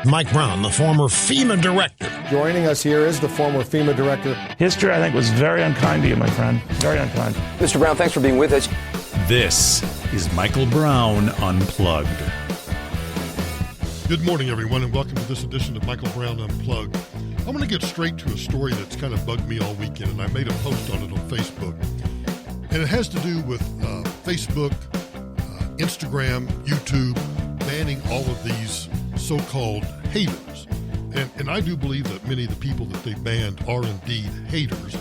Mike Brown, the former FEMA director. Joining us here is the former FEMA director. History, I think, was very unkind to you, my friend. Very unkind. Mr. Brown, thanks for being with us. This is Michael Brown Unplugged. Good morning, everyone, and welcome to this edition of Michael Brown Unplugged. I'm going to get straight to a story that's kind of bugged me all weekend, and I made a post on it on Facebook. And it has to do with Facebook, Instagram, YouTube, banning all of these so-called haters. And I do believe that many of the people that they banned are indeed haters.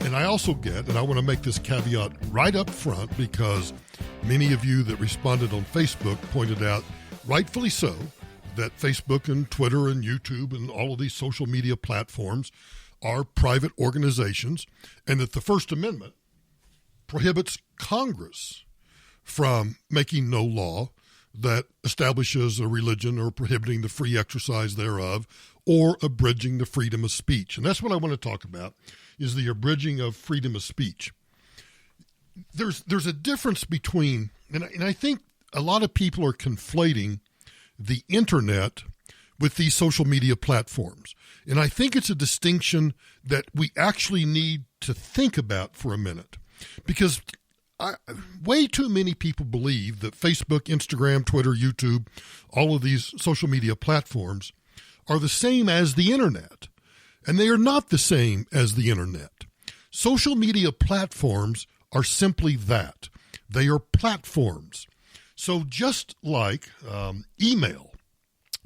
And I also get, and I want to make this caveat right up front, because many of you that responded on Facebook pointed out, rightfully so, that Facebook and Twitter and YouTube and all of these social media platforms are private organizations, and that the First Amendment prohibits Congress from making no law that establishes a religion or prohibiting the free exercise thereof or abridging the freedom of speech. And that's what I want to talk about, is the abridging of freedom of speech. There's a difference between, and I think a lot of people are conflating the internet with these social media platforms. And I think it's a distinction that we actually need to think about for a minute, because way too many people believe that Facebook, Instagram, Twitter, YouTube, all of these social media platforms are the same as the internet. And they are not the same as the internet. Social media platforms are simply that. They are platforms. So just like email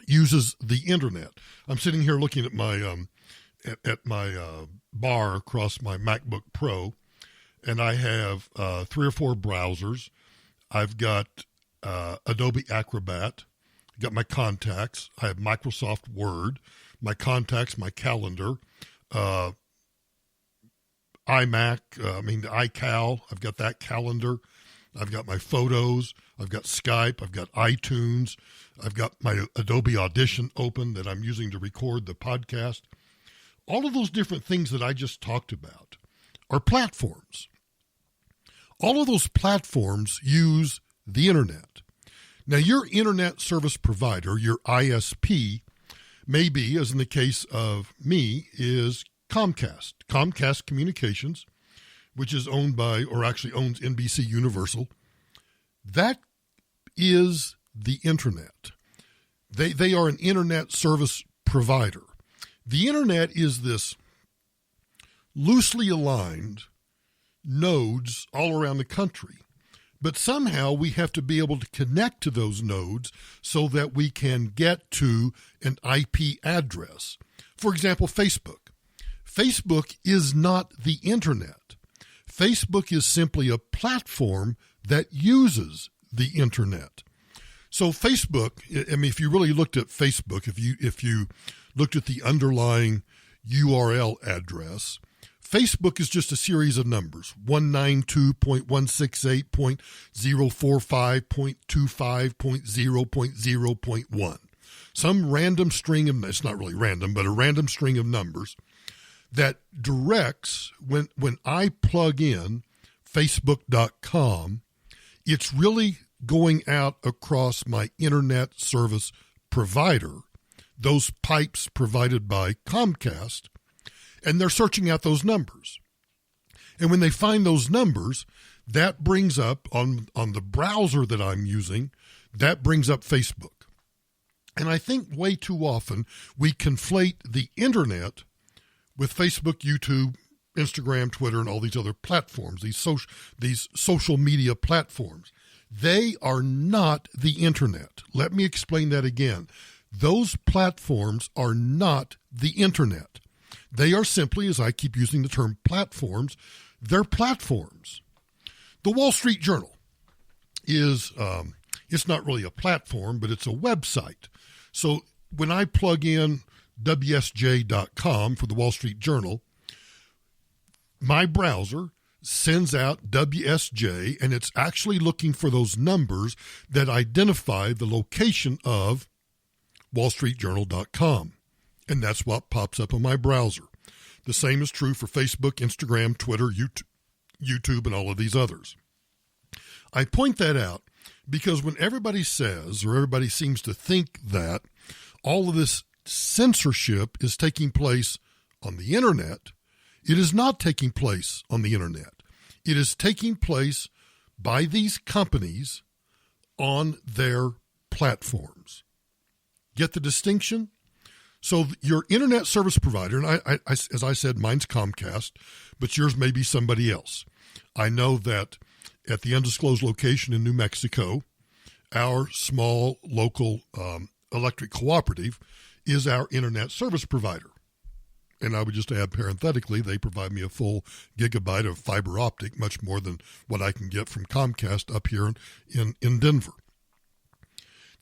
uses the internet. I'm sitting here looking at my bar across my MacBook Pro, and I have 3 or 4 browsers. I've got Adobe Acrobat. I've got my contacts. I have Microsoft Word, my contacts, my calendar, iCal. I've got that calendar. I've got my photos. I've got Skype. I've got iTunes. I've got my Adobe Audition open that I'm using to record the podcast. All of those different things that I just talked about are platforms. All of those platforms use the internet. Now, your internet service provider, your ISP, may be, as in the case of me, is Comcast. Comcast Communications, which is owned by, or actually owns NBC Universal. That is the internet. They are an internet service provider. The internet is this loosely aligned nodes all around the country. But somehow we have to be able to connect to those nodes so that we can get to an IP address. For example, Facebook. Facebook is not the internet. Facebook is simply a platform that uses the internet. So Facebook, I mean, if you really looked at Facebook, if you looked at the underlying URL address, Facebook is just a series of numbers, 192.168.045.25.0.0.1. Some random string of, it's not really random, but a random string of numbers that directs, when I plug in Facebook.com, it's really going out across my internet service provider, those pipes provided by Comcast, and they're searching out those numbers. And when they find those numbers, that brings up, on the browser that I'm using, that brings up Facebook. And I think way too often we conflate the internet with Facebook, YouTube, Instagram, Twitter, and all these other platforms, these social media platforms. They are not the internet. Let me explain that again. Those platforms are not the internet. They are simply, as I keep using the term platforms, they're platforms. The Wall Street Journal is, it's not really a platform, but it's a website. So when I plug in WSJ.com for the Wall Street Journal, my browser sends out WSJ, and it's actually looking for those numbers that identify the location of wallstreetjournal.com. And that's what pops up on my browser. The same is true for Facebook, Instagram, Twitter, YouTube, and all of these others. I point that out because when everybody says, or everybody seems to think that all of this censorship is taking place on the internet, it is not taking place on the internet. It is taking place by these companies on their platforms. Get the distinction? So your internet service provider, and I, as I said, mine's Comcast, but yours may be somebody else. I know that at the undisclosed location in New Mexico, our small local electric cooperative is our internet service provider. And I would just add parenthetically, they provide me a full gigabyte of fiber optic, much more than what I can get from Comcast up here in Denver.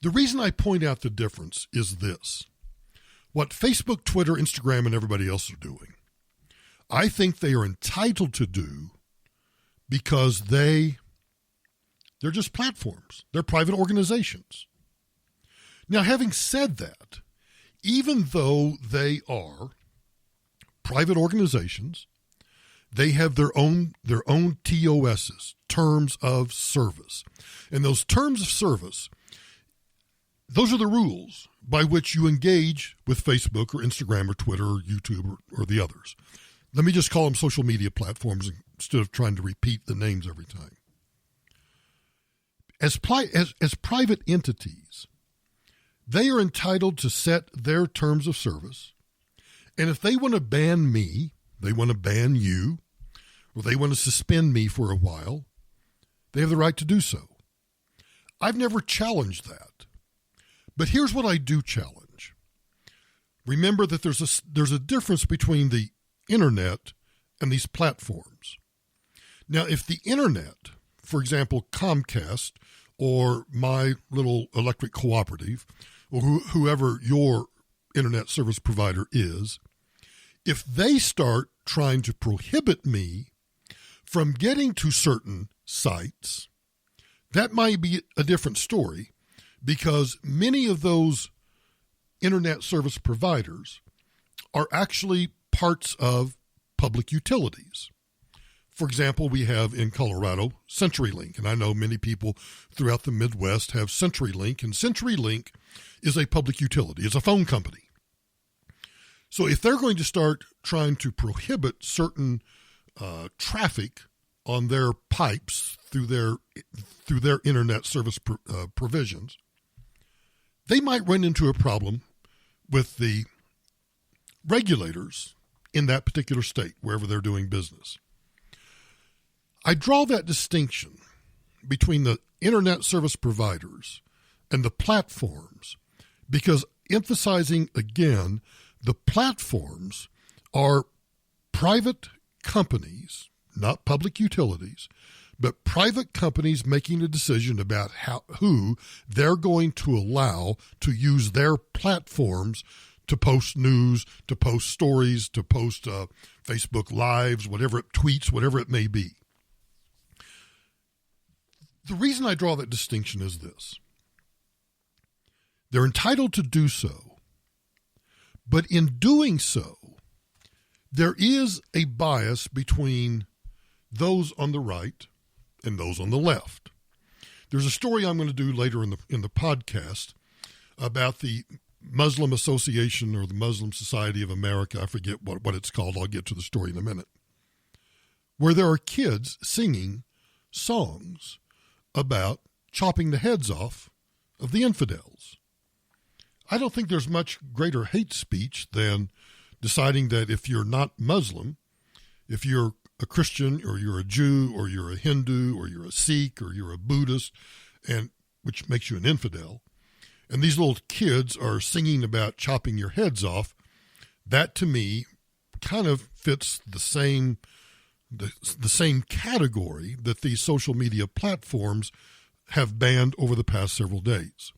The reason I point out the difference is this. What Facebook, Twitter, Instagram, and everybody else are doing, I think they are entitled to do because they're just platforms. They're private organizations. Now, having said that, even though they are private organizations, they have their own TOSs, terms of service. And those terms of service, those are the rules by which you engage with Facebook or Instagram or Twitter or YouTube or the others. Let me just call them social media platforms instead of trying to repeat the names every time. As private entities, they are entitled to set their terms of service. And if they want to ban me, they want to ban you, or they want to suspend me for a while, they have the right to do so. I've never challenged that. But here's what I do challenge. Remember that there's a difference between the internet and these platforms. Now, if the internet, for example, Comcast or my little electric cooperative, or whoever your internet service provider is, if they start trying to prohibit me from getting to certain sites, that might be a different story, because many of those internet service providers are actually parts of public utilities. For example, we have in Colorado CenturyLink, and I know many people throughout the Midwest have CenturyLink, and CenturyLink is a public utility. It's a phone company. So if they're going to start trying to prohibit certain traffic on their pipes through their internet service provisions, they might run into a problem with the regulators in that particular state, wherever they're doing business. I draw that distinction between the internet service providers and the platforms because, emphasizing again, the platforms are private companies, not public utilities, but private companies making a decision about who they're going to allow to use their platforms to post news, to post stories, to post Facebook Lives, tweets, whatever it may be. The reason I draw that distinction is this. They're entitled to do so, but in doing so, there is a bias between those on the right and those on the left. There's a story I'm going to do later in the podcast about the Muslim Association or the Muslim Society of America. I forget what it's called. I'll get to the story in a minute. Where there are kids singing songs about chopping the heads off of the infidels. I don't think there's much greater hate speech than deciding that if you're not Muslim, if you're a Christian or you're a Jew or you're a Hindu or you're a Sikh or you're a Buddhist, and which makes you an infidel, and these little kids are singing about chopping your heads off, that to me kind of fits the same category that these social media platforms have banned over the past several days.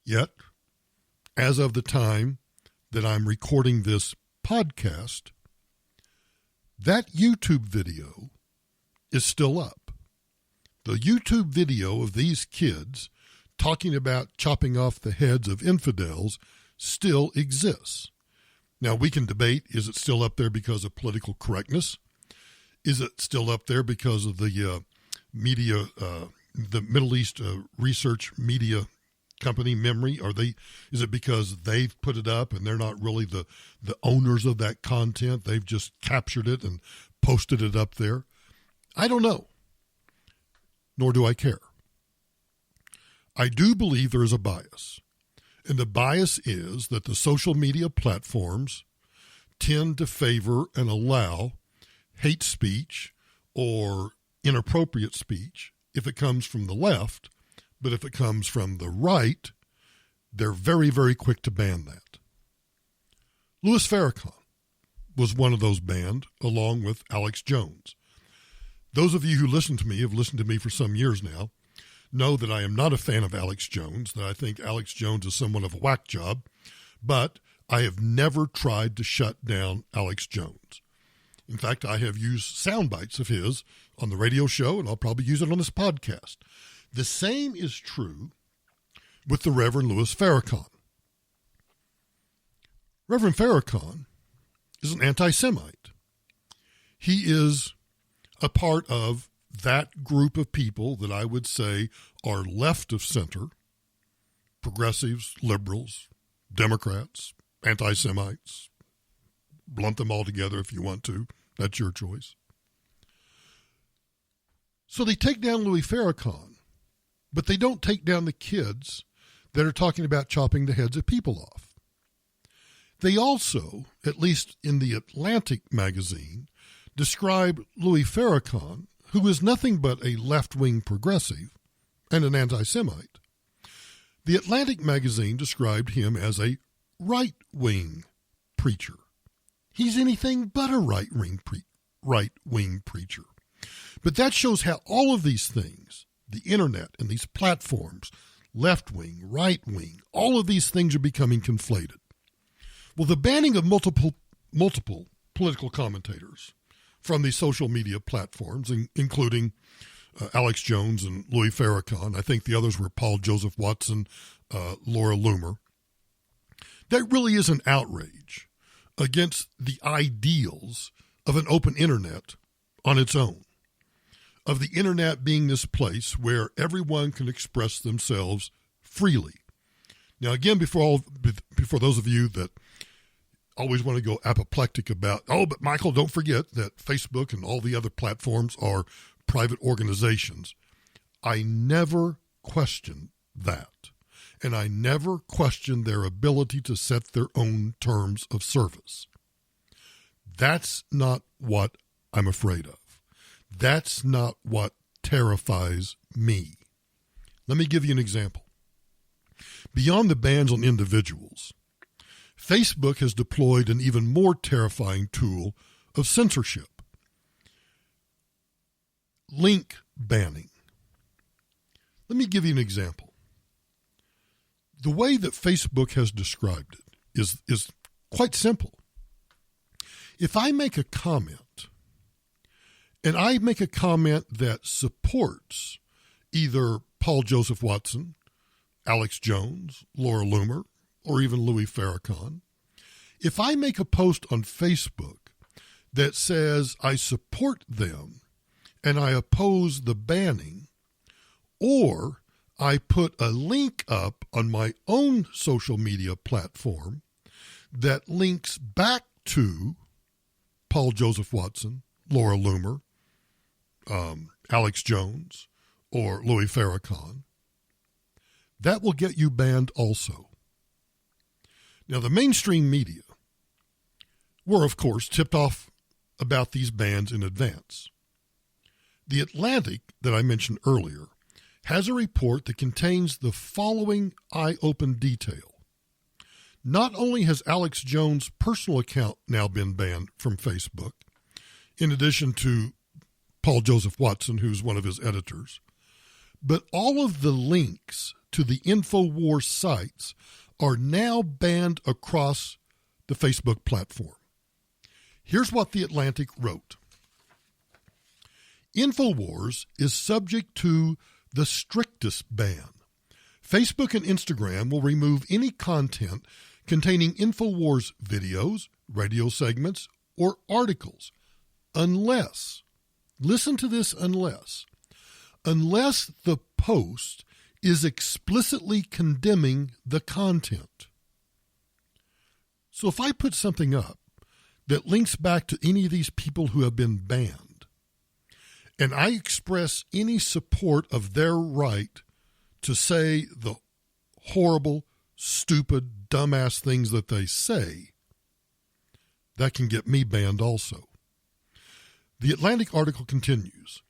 Yet, as of the time that I'm recording this podcast, that YouTube video is still up. The YouTube video of these kids talking about chopping off the heads of infidels still exists. Now, we can debate, is it still up there because of political correctness? Is it still up there because of the media, the Middle East research media company memory? Is it because they've put it up and they're not really the owners of that content? They've just captured it and posted it up there. I don't know, nor do I care. I do believe there is a bias, and the bias is that the social media platforms tend to favor and allow hate speech or inappropriate speech if it comes from the left, but if it comes from the right, they're very, very quick to ban that. Louis Farrakhan was one of those banned, along with Alex Jones. Those of you who listen to me, have listened to me for some years now, know that I am not a fan of Alex Jones, that I think Alex Jones is somewhat of a whack job, but I have never tried to shut down Alex Jones. In fact, I have used sound bites of his on the radio show, and I'll probably use it on this podcast. The same is true with the Reverend Louis Farrakhan. Reverend Farrakhan is an anti-Semite. He is a part of that group of people that I would say are left of center, progressives, liberals, Democrats, anti-Semites. Blunt them all together if you want to. That's your choice. So they take down Louis Farrakhan, but they don't take down the kids that are talking about chopping the heads of people off. They also, at least in the Atlantic magazine, describe Louis Farrakhan, who is nothing but a left-wing progressive and an anti-Semite. The Atlantic magazine described him as a right-wing preacher. He's anything but a right-wing preacher. But that shows how all of these things, the internet and these platforms, left-wing, right-wing, all of these things are becoming conflated. Well, the banning of multiple political commentators from these social media platforms, including Alex Jones and Louis Farrakhan. I think the others were Paul Joseph Watson, Laura Loomer. That really is an outrage against the ideals of an open internet on its own, of the internet being this place where everyone can express themselves freely. Now, again, before those of you that always want to go apoplectic about, but Michael, don't forget that Facebook and all the other platforms are private organizations. I never questioned that. And I never questioned their ability to set their own terms of service. That's not what I'm afraid of. That's not what terrifies me. Let me give you an example. Beyond the bans on individuals, Facebook has deployed an even more terrifying tool of censorship. Link banning. Let me give you an example. The way that Facebook has described it is quite simple. If I make a comment, and I make a comment that supports either Paul Joseph Watson, Alex Jones, Laura Loomer, or even Louis Farrakhan, if I make a post on Facebook that says I support them and I oppose the banning, or I put a link up on my own social media platform that links back to Paul Joseph Watson, Laura Loomer, Alex Jones, or Louis Farrakhan, that will get you banned also. Now, the mainstream media were, of course, tipped off about these bans in advance. The Atlantic, that I mentioned earlier, has a report that contains the following eye-open detail. Not only has Alex Jones' personal account now been banned from Facebook, in addition to Paul Joseph Watson, who's one of his editors, but all of the links to the InfoWars sites are now banned across the Facebook platform. Here's what The Atlantic wrote. InfoWars is subject to the strictest ban. Facebook and Instagram will remove any content containing InfoWars videos, radio segments, or articles, unless, listen to this, unless the post is explicitly condemning the content. So if I put something up that links back to any of these people who have been banned, and I express any support of their right to say the horrible, stupid, dumbass things that they say, that can get me banned also. The Atlantic article continues,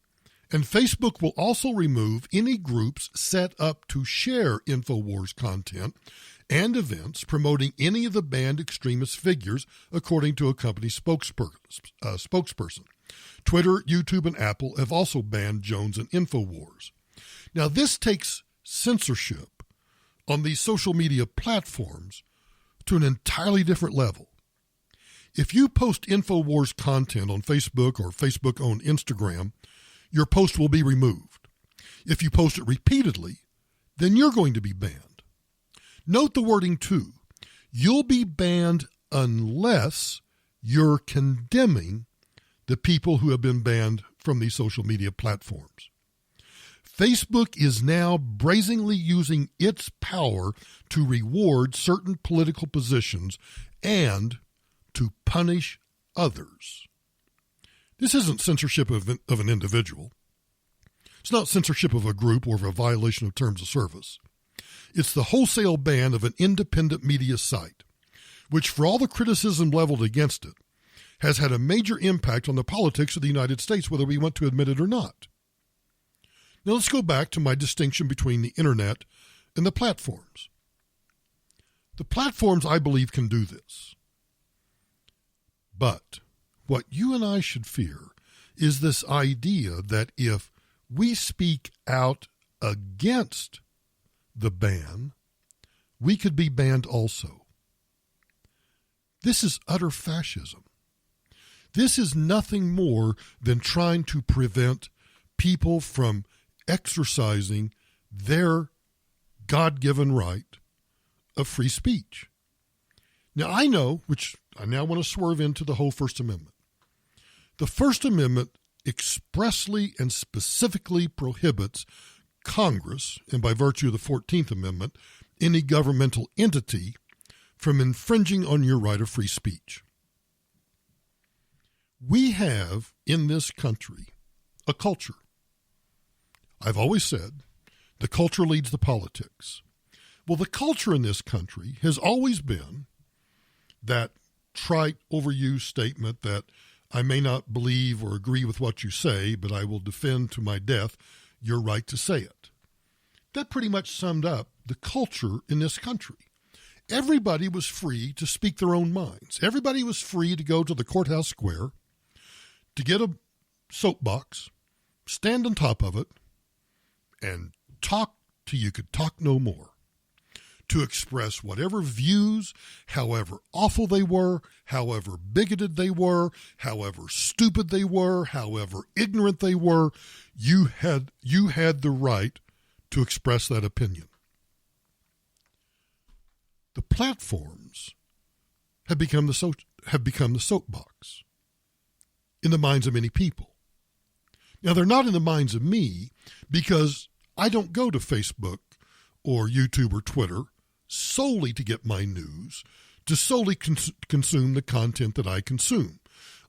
and Facebook will also remove any groups set up to share InfoWars content and events promoting any of the banned extremist figures, according to a company spokesperson. Twitter, YouTube, and Apple have also banned Jones and InfoWars. Now, this takes censorship on these social media platforms to an entirely different level. If you post InfoWars content on Facebook or Facebook-owned Instagram, your post will be removed. If you post it repeatedly, then you're going to be banned. Note the wording too. You'll be banned unless you're condemning the people who have been banned from these social media platforms. Facebook is now brazenly using its power to reward certain political positions and to punish others. This isn't censorship of an individual. It's not censorship of a group or of a violation of terms of service. It's the wholesale ban of an independent media site, which, for all the criticism leveled against it, has had a major impact on the politics of the United States, whether we want to admit it or not. Now let's go back to my distinction between the internet and the platforms. The platforms, I believe, can do this. But what you and I should fear is this idea that if we speak out against the ban, we could be banned also. This is utter fascism. This is nothing more than trying to prevent people from exercising their God-given right of free speech. Now, I know, which I now want to swerve into the whole First Amendment. The First Amendment expressly and specifically prohibits Congress, and by virtue of the 14th Amendment, any governmental entity from infringing on your right of free speech. We have in this country a culture. I've always said the culture leads the politics. Well, the culture in this country has always been that trite, overused statement that I may not believe or agree with what you say, but I will defend to my death your right to say it. That pretty much summed up the culture in this country. Everybody was free to speak their own minds. Everybody was free to go to the courthouse square, to get a soapbox, stand on top of it, and talk till you could talk no more. To express whatever views, however awful they were, however bigoted they were, however stupid they were, however ignorant they were, you had the right to express that opinion. The platforms have become the soapbox in the minds of many people. Now, they're not in the minds of me because I don't go to Facebook or YouTube or Twitter solely to get my news, to solely consume the content that I consume.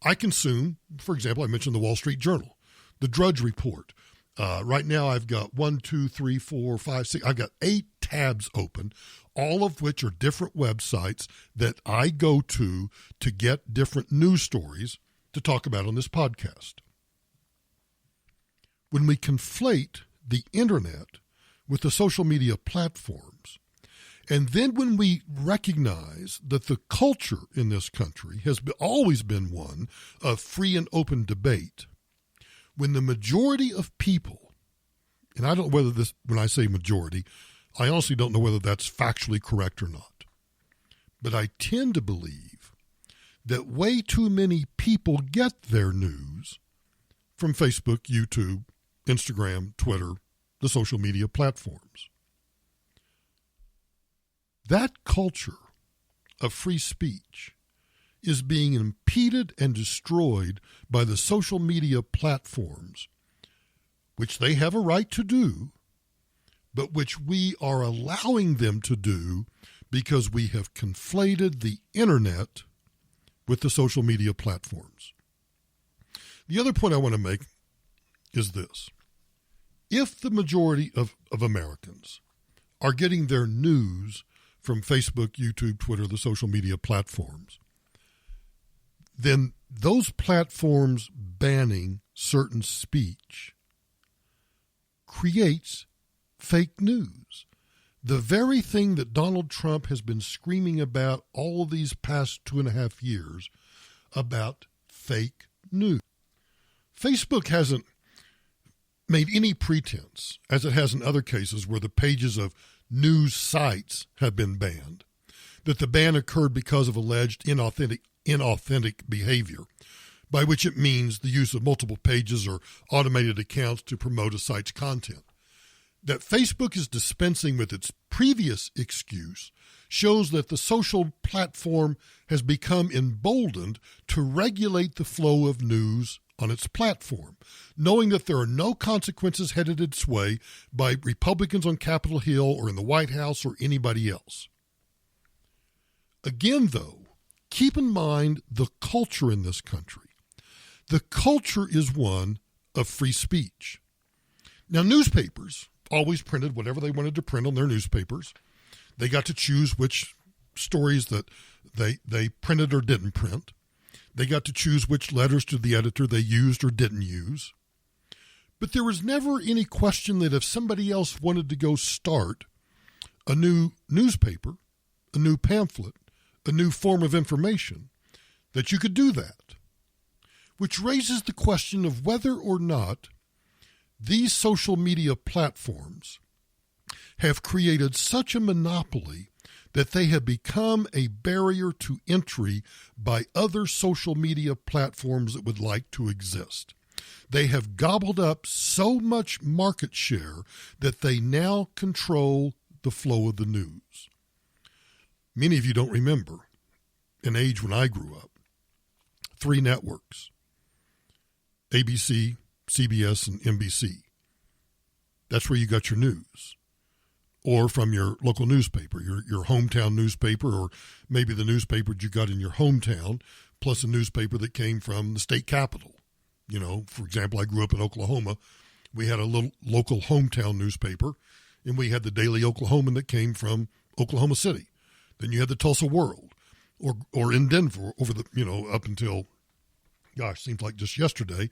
I consume, for example, I mentioned the Wall Street Journal, the Drudge Report. Right now I've got 1, 2, 3, 4, 5, 6, I've got 8 tabs open, all of which are different websites that I go to get different news stories to talk about on this podcast. When we conflate the internet with the social media platforms, and then when we recognize that the culture in this country has always been one of free and open debate, when the majority of people, and I don't know whether this, when I say majority, I honestly don't know whether that's factually correct or not, but I tend to believe that way too many people get their news from Facebook, YouTube, Instagram, Twitter, the social media platforms. That culture of free speech is being impeded and destroyed by the social media platforms, which they have a right to do, but which we are allowing them to do because we have conflated the internet with the social media platforms. The other point I want to make is this. If the majority of Americans are getting their news from Facebook, YouTube, Twitter, the social media platforms, then those platforms banning certain speech creates fake news. The very thing that Donald Trump has been screaming about all of these past 2.5 years about fake news. Facebook hasn't made any pretense, as it has in other cases where the pages of news sites have been banned, that the ban occurred because of alleged inauthentic behavior, by which it means the use of multiple pages or automated accounts to promote a site's content. That Facebook is dispensing with its previous excuse shows that the social platform has become emboldened to regulate the flow of news on its platform, knowing that there are no consequences headed its way by Republicans on Capitol Hill or in the White House or anybody else. Again, though, keep in mind the culture in this country. The culture is one of free speech. Now, newspapers always printed whatever they wanted to print on their newspapers. They got to choose which stories that they printed or didn't print. They got to choose which letters to the editor they used or didn't use. But there was never any question that if somebody else wanted to go start a new newspaper, a new pamphlet, a new form of information, that you could do that. Which raises the question of whether or not these social media platforms have created such a monopoly that they have become a barrier to entry by other social media platforms that would like to exist. They have gobbled up so much market share that they now control the flow of the news. Many of you don't remember an age when I grew up. 3 networks, ABC, CBS, and NBC. That's where you got your news. Or from your local newspaper, your hometown newspaper, or maybe the newspaper you got in your hometown, plus a newspaper that came from the state capital. You know, for example, I grew up in Oklahoma. We had a little local hometown newspaper, and we had the Daily Oklahoman that came from Oklahoma City. Then you had the Tulsa World, or in Denver, over the, up until, seems like just yesterday,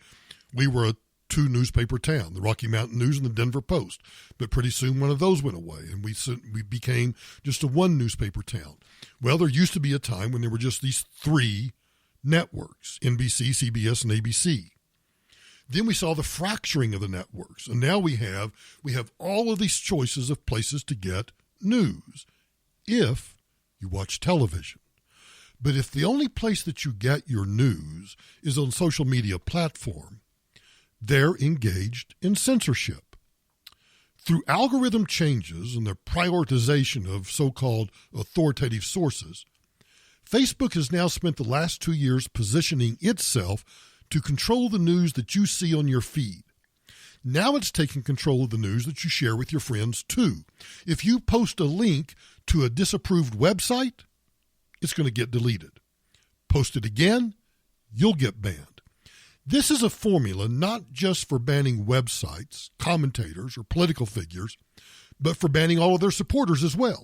we were a 2 newspaper town, the Rocky Mountain News and the Denver Post. But pretty soon one of those went away, and we became just a 1 newspaper town. Well, there used to be a time when there were just these 3 networks, NBC, CBS, and ABC. Then we saw the fracturing of the networks, and now we have all of these choices of places to get news if you watch television. But if the only place that you get your news is on social media platform, they're engaged in censorship. Through algorithm changes and the prioritization of so-called authoritative sources, Facebook has now spent the last 2 years positioning itself to control the news that you see on your feed. Now it's taking control of the news that you share with your friends too. If you post a link to a disapproved website, it's going to get deleted. Post it again, you'll get banned. This is a formula not just for banning websites, commentators, or political figures, but for banning all of their supporters as well.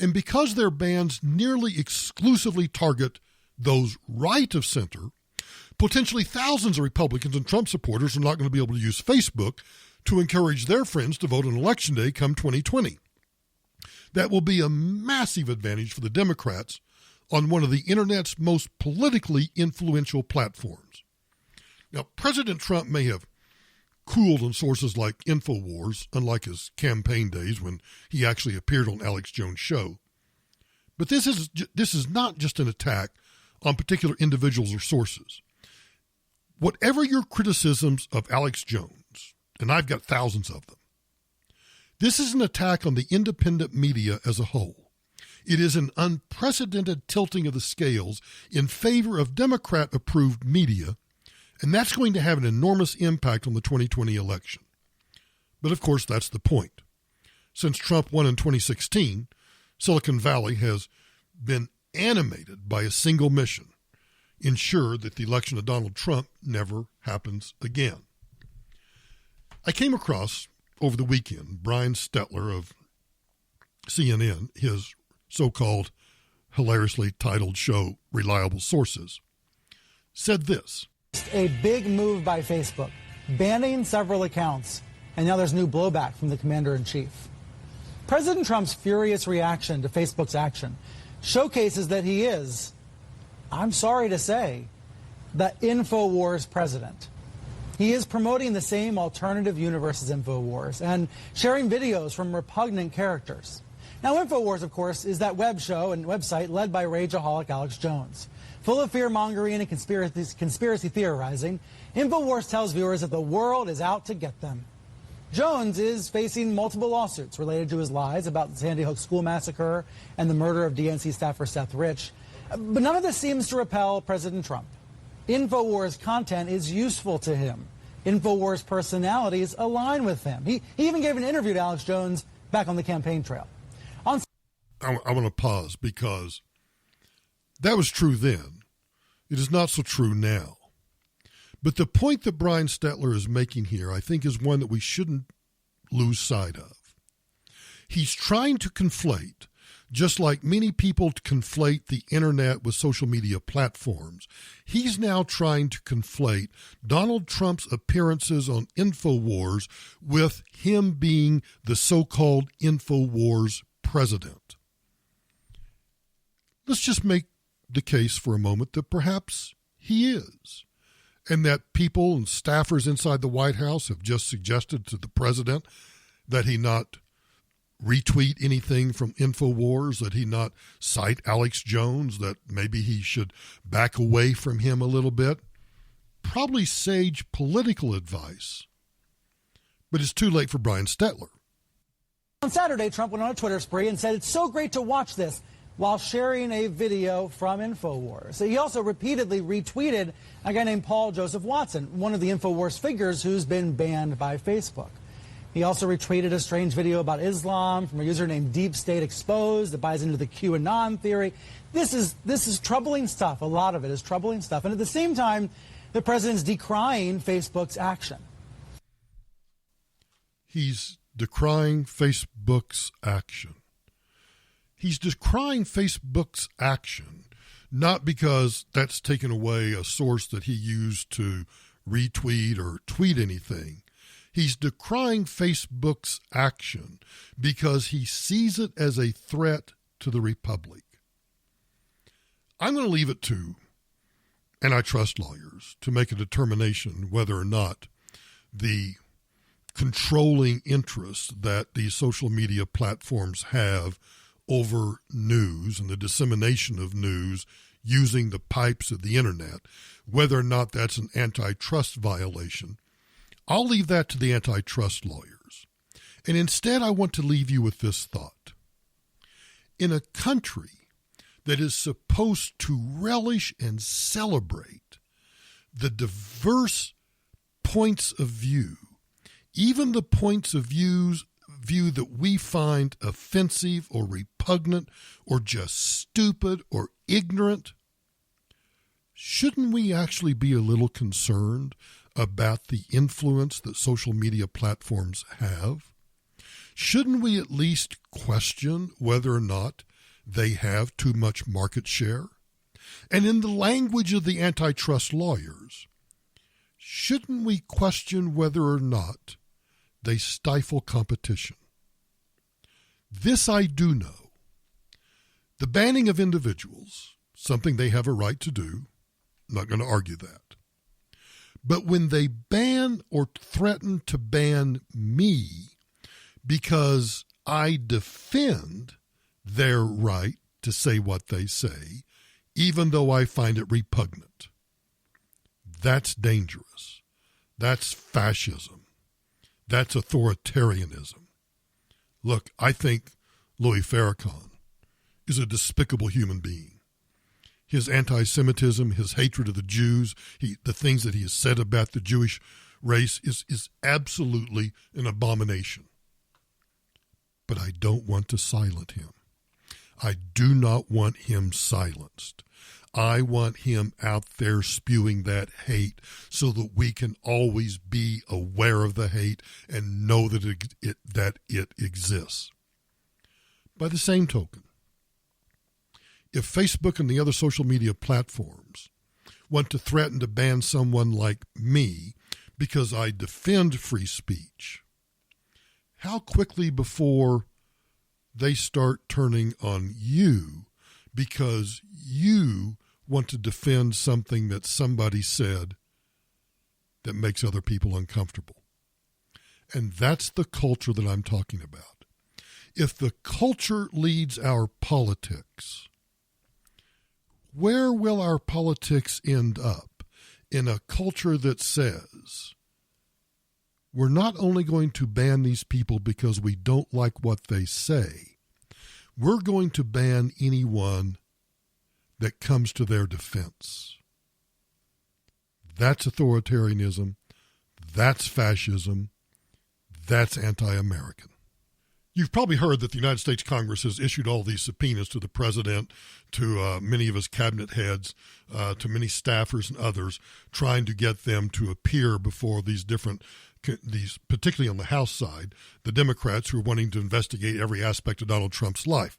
And because their bans nearly exclusively target those right of center, potentially thousands of Republicans and Trump supporters are not going to be able to use Facebook to encourage their friends to vote on Election Day come 2020. That will be a massive advantage for the Democrats on one of the Internet's most politically influential platforms. Now, President Trump may have cooled on sources like InfoWars, unlike his campaign days when he actually appeared on Alex Jones' show. But this is not just an attack on particular individuals or sources. Whatever your criticisms of Alex Jones, and I've got thousands of them, this is an attack on the independent media as a whole. It is an unprecedented tilting of the scales in favor of Democrat-approved media, and that's going to have an enormous impact on the 2020 election. But of course, that's the point. Since Trump won in 2016, Silicon Valley has been animated by a single mission: ensure that the election of Donald Trump never happens again. I came across over the weekend Brian Stetler of CNN, his so-called hilariously titled show, Reliable Sources, said this. A big move by Facebook, banning several accounts, and now there's new blowback from the commander-in-chief. President Trump's furious reaction to Facebook's action showcases that he is, I'm sorry to say, the InfoWars president. He is promoting the same alternative universe as InfoWars and sharing videos from repugnant characters. Now, InfoWars, of course, is that web show and website led by rageaholic Alex Jones. Full of fear-mongering and conspiracy theorizing, InfoWars tells viewers that the world is out to get them. Jones is facing multiple lawsuits related to his lies about the Sandy Hook school massacre and the murder of DNC staffer Seth Rich. But none of this seems to repel President Trump. InfoWars content is useful to him. InfoWars personalities align with him. He even gave an interview to Alex Jones back on the campaign trail. I want to pause because that was true then. It is not so true now. But the point that Brian Stetler is making here, I think, is one that we shouldn't lose sight of. He's trying to conflate, just like many people conflate the internet with social media platforms, he's now trying to conflate Donald Trump's appearances on InfoWars with him being the so-called InfoWars president. Let's just make the case for a moment that perhaps he is, and that people and staffers inside the White House have just suggested to the president that he not retweet anything from InfoWars, that he not cite Alex Jones, that maybe he should back away from him a little bit. Probably sage political advice, but it's too late for Brian Stetler. On Saturday, Trump went on a Twitter spree and said, "It's so great to watch this," while sharing a video from InfoWars. He also repeatedly retweeted a guy named Paul Joseph Watson, one of the InfoWars figures who's been banned by Facebook. He also retweeted a strange video about Islam from a user named Deep State Exposed that buys into the QAnon theory. This is troubling stuff. A lot of it is troubling stuff. And at the same time, the president's decrying Facebook's action. He's decrying Facebook's action. He's decrying Facebook's action, not because that's taken away a source that he used to retweet or tweet anything. He's decrying Facebook's action because he sees it as a threat to the republic. I'm going to leave it to antitrust lawyers to make a determination whether or not the controlling interest that these social media platforms have over news and the dissemination of news using the pipes of the internet, whether or not that's an antitrust violation. I'll leave that to the antitrust lawyers. And instead, I want to leave you with this thought. In a country that is supposed to relish and celebrate the diverse points of view, even the points of view that we find offensive or repugnant or just stupid or ignorant, shouldn't we actually be a little concerned about the influence that social media platforms have? Shouldn't we at least question whether or not they have too much market share? And in the language of the antitrust lawyers, shouldn't we question whether or not they stifle competition? This I do know. The banning of individuals, something they have a right to do, I'm not going to argue that. But when they ban or threaten to ban me because I defend their right to say what they say, even though I find it repugnant, that's dangerous. That's fascism. That's authoritarianism. Look, I think Louis Farrakhan is a despicable human being. His anti-Semitism, his hatred of the Jews, the things that he has said about the Jewish race is absolutely an abomination. but I don't want to silence him. I do not want him silenced. I want him out there spewing that hate so that we can always be aware of the hate and know that it exists. By the same token, if Facebook and the other social media platforms want to threaten to ban someone like me because I defend free speech, how quickly before they start turning on you because you want to defend something that somebody said that makes other people uncomfortable. And that's the culture that I'm talking about. If the culture leads our politics, where will our politics end up? In a culture that says, we're not only going to ban these people because we don't like what they say, we're going to ban anyone that comes to their defense. That's authoritarianism. That's fascism. That's anti-American. You've probably heard that the United States Congress has issued all these subpoenas to the president, to many of his cabinet heads, to many staffers and others, trying to get them to appear before these, particularly on the House side, the Democrats who are wanting to investigate every aspect of Donald Trump's life.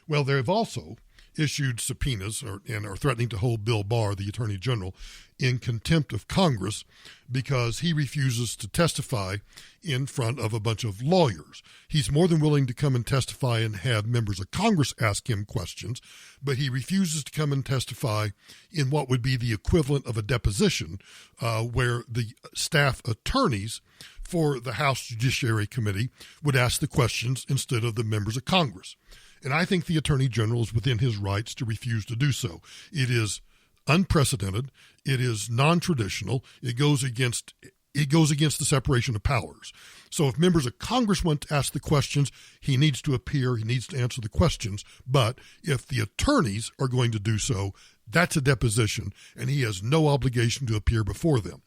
Well, they've also issued subpoenas and are threatening to hold Bill Barr, the Attorney General, in contempt of Congress because he refuses to testify in front of a bunch of lawyers. He's more than willing to come and testify and have members of Congress ask him questions, but he refuses to come and testify in what would be the equivalent of a deposition where the staff attorneys for the House Judiciary Committee would ask the questions instead of the members of Congress. And I think the Attorney General is within his rights to refuse to do so. It is unprecedented. It is non-traditional. It goes against the separation of powers. So if members of Congress want to ask the questions, he needs to appear. He needs to answer the questions. But if the attorneys are going to do so, that's a deposition, and he has no obligation to appear before them.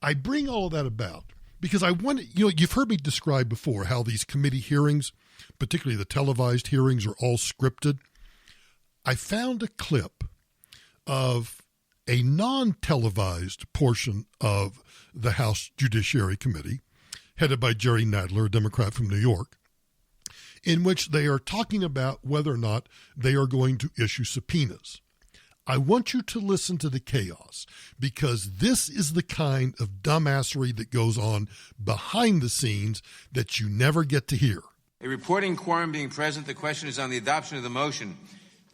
I bring all of that about because I want to, you've heard me describe before how these committee hearings, particularly the televised hearings, are all scripted. I found a clip of a non-televised portion of the House Judiciary Committee, headed by Jerry Nadler, a Democrat from New York, in which they are talking about whether or not they are going to issue subpoenas. I want you to listen to the chaos because this is the kind of dumbassery that goes on behind the scenes that you never get to hear. A reporting quorum being present, the question is on the adoption of the motion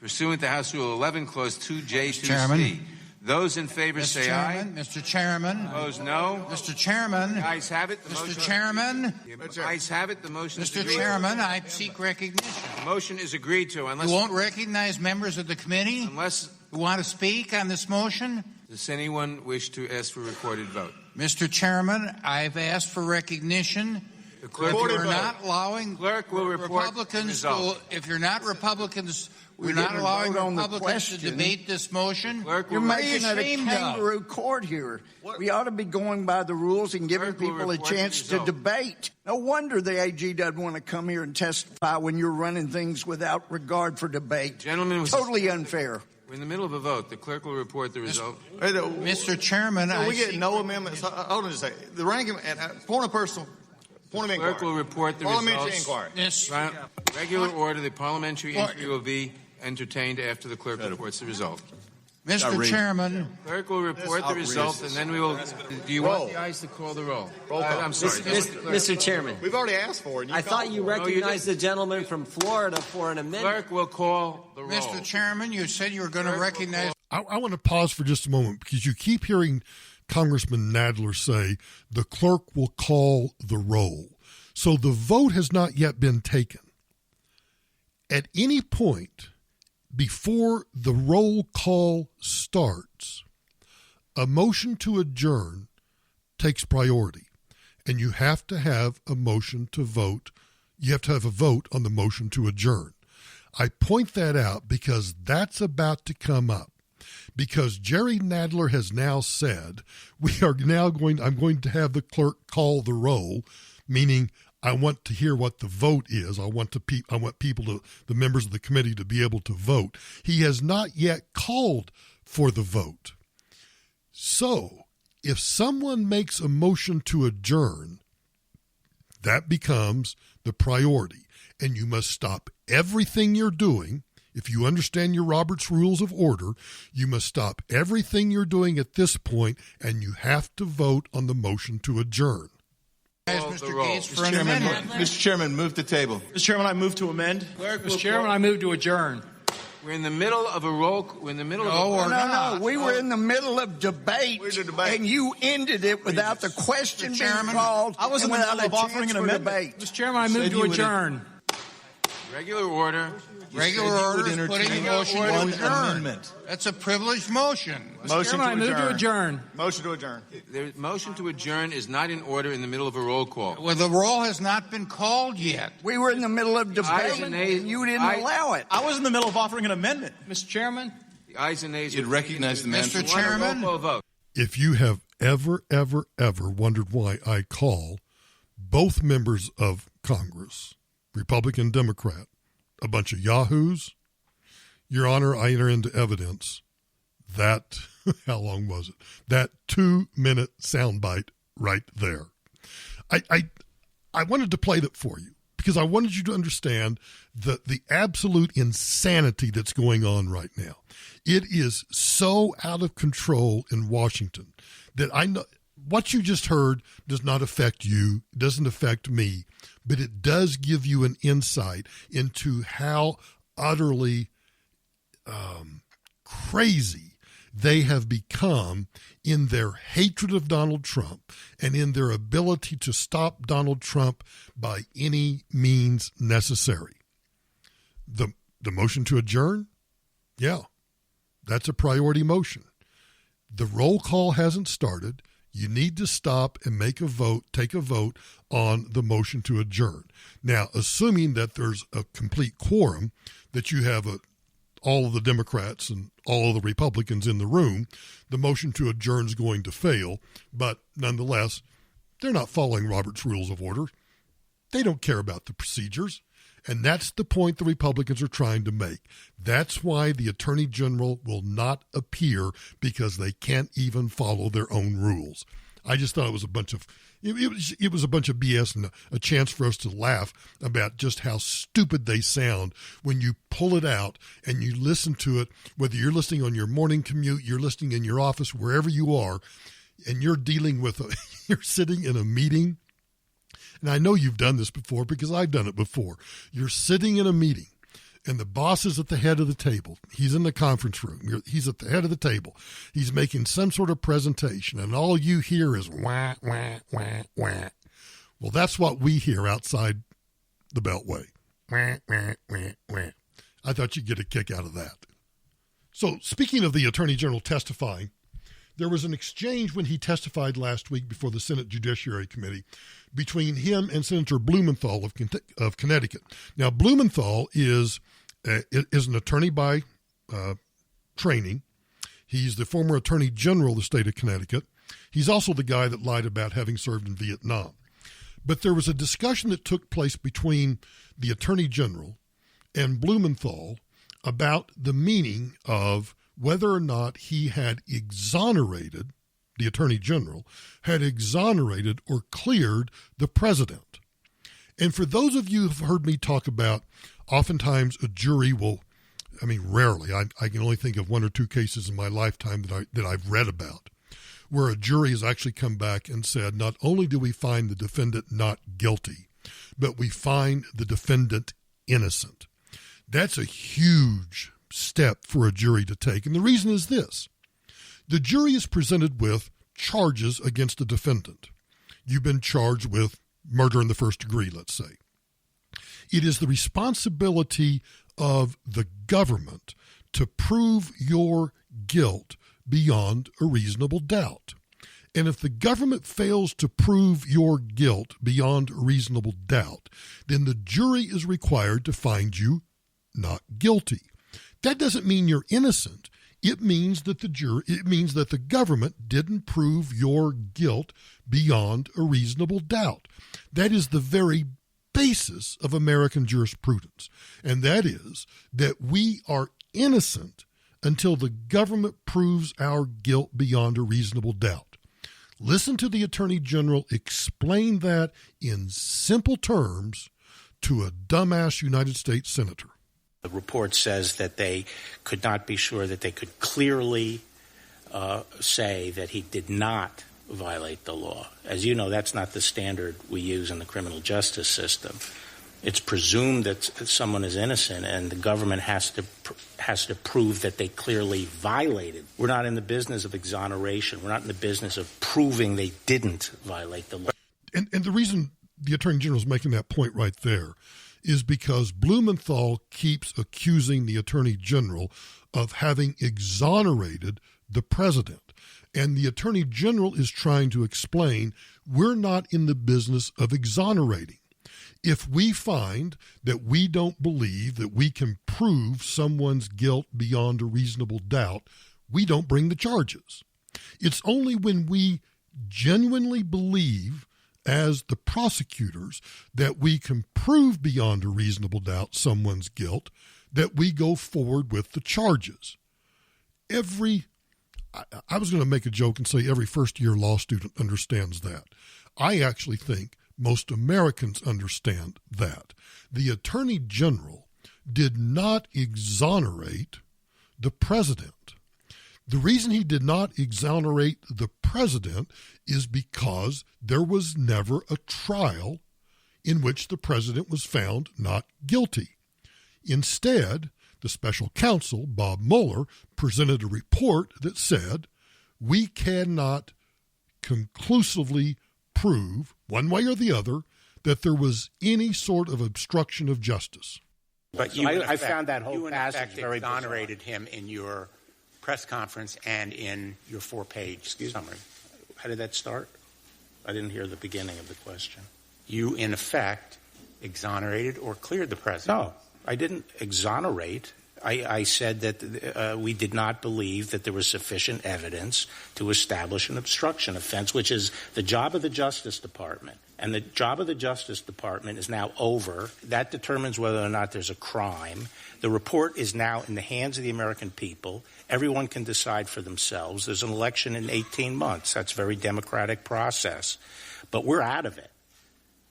pursuant to House Rule 11, Clause 2J2C. Those in favor say aye. Mr. Chairman. Opposed, no. Mr. Chairman. The ayes have it. Mr. Chairman. The ayes have it. The motion is Mr. agreed Chairman, I seek recognition. The motion is agreed to unless... You won't recognize members of the committee who want to speak on this motion? Does anyone wish to ask for a recorded vote? Mr. Chairman, I've asked for recognition. The clerk We're not allowing clerk will report Republicans the result. if you're not Republicans, we're not allowing Republicans to debate this motion. You're making it a kangaroo court here. We ought to be going by the rules and giving people a chance to debate. No wonder the AG doesn't want to come here and testify when you're running things without regard for debate. Gentlemen, totally unfair. We're in the middle of a vote. The clerk will report the result. Mr. Chairman, we get no amendments. Hold on just a second. The ranking, point of inquiry. The clerk will report the results. Parliamentary inquiry. Yes. Regular order, the parliamentary inquiry will be entertained after the clerk reports the result. Mr. Chairman. Clerk will report the result, and then we will... Do you want the ayes to call the roll? I'm sorry. Mr. Chairman. We've already asked for it. I thought you recognized the gentleman from Florida for an amendment. Clerk will call the roll. Mr. Chairman, you said you were going to recognize... I want to pause for just a moment because you keep hearing Congressman Nadler say the clerk will call the roll. So the vote has not yet been taken. At any point before the roll call starts, a motion to adjourn takes priority, and you have to have a motion to vote. You have to have a vote on the motion to adjourn. I point that out because that's about to come up. Because Jerry Nadler has now said I'm going to have the clerk call the roll, meaning I want to hear what the vote is. I want the members of the committee to be able to vote. He has not yet called for the vote. So if someone makes a motion to adjourn, that becomes the priority. And you must stop everything you're doing. If you understand your Robert's Rules of Order, you must stop everything you're doing at this point, and you have to vote on the motion to adjourn. Mr. Gates for an amendment. Mr. Chairman, move the table. Mr. Chairman, I move to amend. Mr. Chairman, I move to adjourn. We're in the middle of a roll. We're in the middle of a No. We were in the middle of debate, and you ended it without the question being called. I was in the middle of offering an amendment. Mr. Chairman, I move to adjourn. regular order. Regular order is putting a motion to adjourn. Amendment. That's a privileged motion. Motion to I move to adjourn. Motion to adjourn. The motion to adjourn is not in order in the middle of a roll call. Well, the roll has not been called yet. We were in the middle of debate, and you didn't allow it. I was in the middle of offering an amendment. Mr. Chairman? The ayes and nays. You'd recognize the man. Mr. Chairman? Roll call vote. If you have ever wondered why I call both members of Congress, Republican, Democrat, a bunch of yahoos, Your Honor, I enter into evidence that, how long was it? That 2-minute soundbite right there. I wanted to play that for you because I wanted you to understand the absolute insanity that's going on right now. It is so out of control in Washington that I know what you just heard does not affect you, doesn't affect me, but it does give you an insight into how utterly crazy they have become in their hatred of Donald Trump and in their ability to stop Donald Trump by any means necessary. The motion to adjourn? Yeah, that's a priority motion. The roll call hasn't started. You need to stop and make a vote, take a vote on the motion to adjourn. Now, assuming that there's a complete quorum, that you have all of the Democrats and all of the Republicans in the room, the motion to adjourn is going to fail. But nonetheless, they're not following Robert's Rules of Order. They don't care about the procedures. And that's the point the Republicans are trying to make. That's why the Attorney General will not appear, because they can't even follow their own rules. I just thought it was a bunch of it was a bunch of BS and a chance for us to laugh about just how stupid they sound when you pull it out and you listen to it, whether you're listening on your morning commute, you're listening in your office, wherever you are, and you're dealing with you're sitting in a meeting. And I know you've done this before because I've done it before. You're sitting in a meeting and the boss is at the head of the table. He's in the conference room. He's at the head of the table. He's making some sort of presentation, and all you hear is wah, wah, wah, wah. Well, that's what we hear outside the Beltway. Wah, wah, wah, wah. I thought you'd get a kick out of that. So speaking of the Attorney General testifying, there was an exchange when he testified last week before the Senate Judiciary Committee between him and Senator Blumenthal of Connecticut. Now, Blumenthal is an attorney by training. He's the former Attorney General of the state of Connecticut. He's also the guy that lied about having served in Vietnam. But there was a discussion that took place between the Attorney General and Blumenthal about the meaning of whether or not he had exonerated, the Attorney General, had exonerated or cleared the president. And for those of you who've heard me talk about, oftentimes a jury will, rarely, I can only think of one or two cases in my lifetime that I've read about, where a jury has actually come back and said, not only do we find the defendant not guilty, but we find the defendant innocent. That's a huge step for a jury to take. And the reason is this. The jury is presented with charges against the defendant. You've been charged with murder in the first degree, let's say. It is the responsibility of the government to prove your guilt beyond a reasonable doubt. And if the government fails to prove your guilt beyond a reasonable doubt, then the jury is required to find you not guilty. That doesn't mean you're innocent. It means that the government didn't prove your guilt beyond a reasonable doubt. That is the very basis of American jurisprudence, and that is that we are innocent until the government proves our guilt beyond a reasonable doubt. Listen to the Attorney General explain that in simple terms to a dumbass United States senator. The report says that they could not be sure that they could clearly say that he did not violate the law. As you know, that's not the standard we use in the criminal justice system. It's presumed that someone is innocent, and the government has to prove that they clearly violated. We're not in the business of exoneration. We're not in the business of proving they didn't violate the law. And the reason the Attorney General is making that point right there is because Blumenthal keeps accusing the Attorney General of having exonerated the president. And the Attorney General is trying to explain we're not in the business of exonerating. If we find that we don't believe that we can prove someone's guilt beyond a reasonable doubt, we don't bring the charges. It's only when we genuinely believe as the prosecutors that we can prove beyond a reasonable doubt someone's guilt that we go forward with the charges. I was going to make a joke and say every first-year law student understands that. I actually think most Americans understand that. The Attorney General did not exonerate the president. The reason he did not exonerate the president is because there was never a trial in which the president was found not guilty. Instead, the special counsel, Bob Mueller, presented a report that said, we cannot conclusively prove, one way or the other, that there was any sort of obstruction of justice. But I found that whole passage very exonerated him in your press conference and in your 4-page summary. How did that start? I didn't hear the beginning of the question. You, in effect, exonerated or cleared the president. No. I didn't exonerate. I said that we did not believe that there was sufficient evidence to establish an obstruction offense, which is the job of the Justice Department. And the job of the Justice Department is now over. That determines whether or not there's a crime. The report is now in the hands of the American people. Everyone can decide for themselves. There's an election in 18 months. That's a very democratic process. But we're out of it.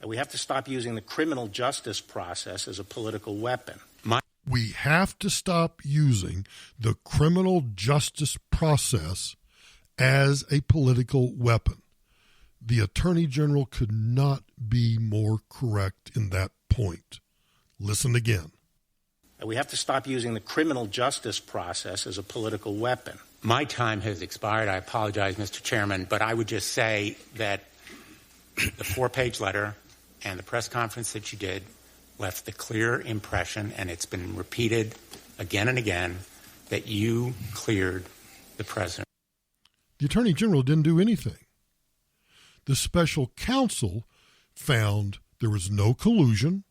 We have to stop using the criminal justice process as a political weapon. We have to stop using the criminal justice process as a political weapon. The Attorney General could not be more correct in that point. Listen again. We have to stop using the criminal justice process as a political weapon. My time has expired. I apologize, Mr. Chairman, but I would just say that the 4-page letter and the press conference that you did left the clear impression, and it's been repeated again and again, that you cleared the president. The Attorney General didn't do anything. The special counsel found there was no collusion,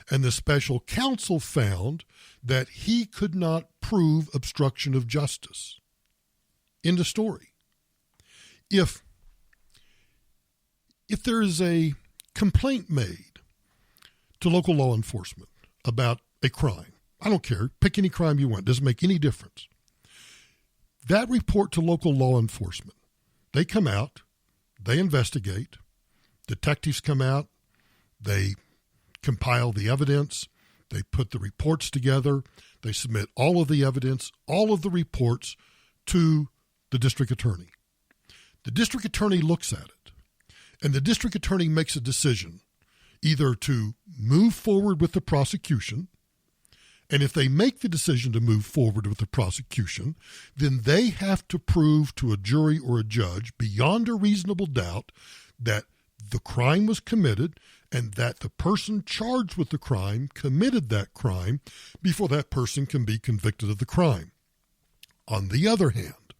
and the special counsel found that he could not prove obstruction of justice. End of story. If there is a complaint made to local law enforcement about a crime, I don't care, pick any crime you want, doesn't make any difference. That report to local law enforcement, they come out, they investigate, detectives come out, they compile the evidence, they put the reports together, they submit all of the evidence, all of the reports to the district attorney. The district attorney looks at it, and the district attorney makes a decision either to move forward with the prosecution, and if they make the decision to move forward with the prosecution, then they have to prove to a jury or a judge beyond a reasonable doubt that the crime was committed and that the person charged with the crime committed that crime before that person can be convicted of the crime. On the other hand,